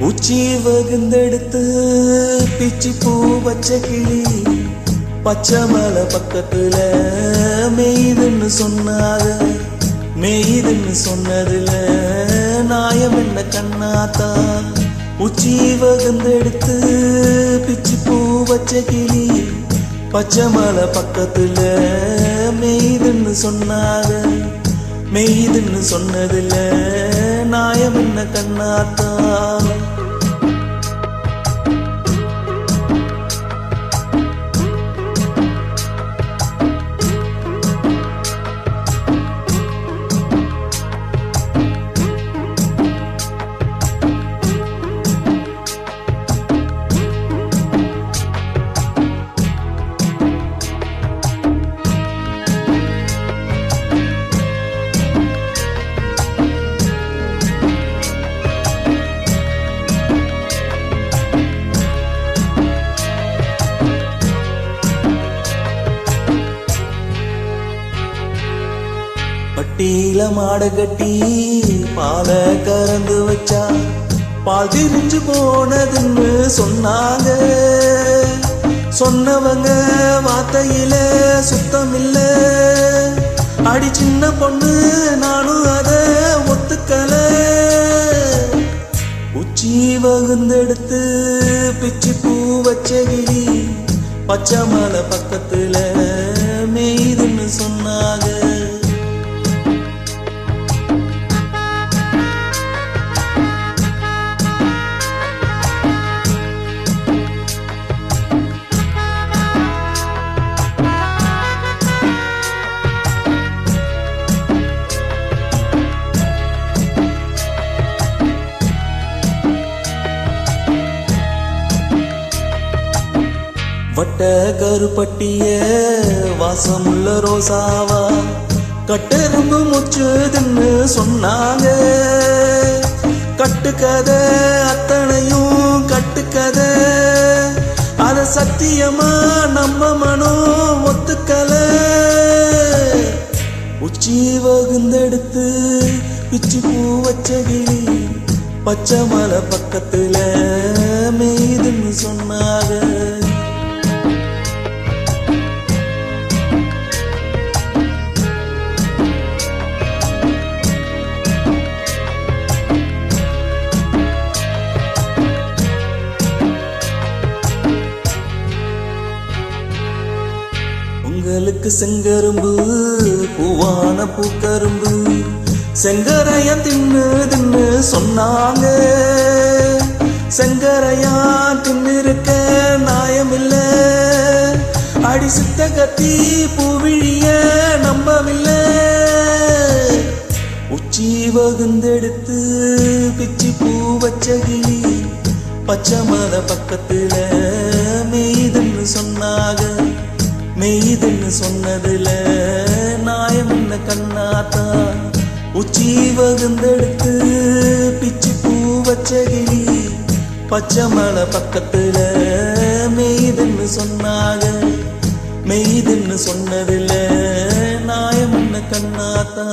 உச்சி வகுந்தெடுத்து பிச்சி பூ வச்ச கிளி பச்சை மலை பக்கத்துல மேய்துன்னு சொன்னாத. மேய்துன்னு சொன்னதுல நாயம் என்ன கண்ணாத்தா. உச்சி வகுந்தெடுத்து பிச்சி பூ வச்ச கிளி பச்சை மலை பக்கத்துல மேய்துன்னு சொன்னாத. மெய்துன்னு சொன்னதில்ல நாயம் என்ன கண்ணாத்தா. பட்டியில மாட கட்டி பால கறந்து வச்சா பால் திரிஞ்சு போனதுன்னு சொன்னாங்க. சொன்னவங்க வார்த்தையில சுத்தம் இல்ல. அடி சின்ன பொண்ணு நானும் அத ஒத்துக்கல. உச்சி வகுந்தெடுத்து பிச்சி பூ வச்ச கிளி பச்சை மலை பக்கத்துல மேய்துன்னு சொன்னாங்க. வட்ட கருப்பட்டிய வாசமுள்ள ரோசாவா கட்டெரும்பு முச்சுதுன்னு சொன்னாங்க. கட்டுக்கதை அத்தனையும் கட்டுக்கதை அத சத்தியமா நம்ம மனம் ஒத்துக்கல. உச்சி வகுந்தெடுத்து பிச்சி பூ வச்ச கிளி பச்சை மலை பக்கத்துல மேய்துன்னு சொன்னாங்க. உங்களுக்கு செங்கரும்பு பூவான பூக்கரும்பு செங்கரையா தின்னு சொன்னாங்க. செங்கரையா தின்னு இருக்க நாயமில்ல. அடி சித்த கத்தி பூவிழிய நம்பவில்லை. உச்சி வகுந்தெடுத்து பிச்சி பூ வச்ச கிளி பச்சை மலை பக்கத்துல மேய்துன்னு சொன்னாங்க. மெய்துன்னு சொன்னதுல நாயம் என்ன கண்ணாத்தா. உச்சி வகுந்தெடுத்து பிச்சி பூ வச்ச கிளி பச்சை மலை பக்கத்துல மெய்துன்னு சொன்னாங்க. மெய்துன்னு சொன்னதுல நாயம் என்ன கண்ணாத்தா.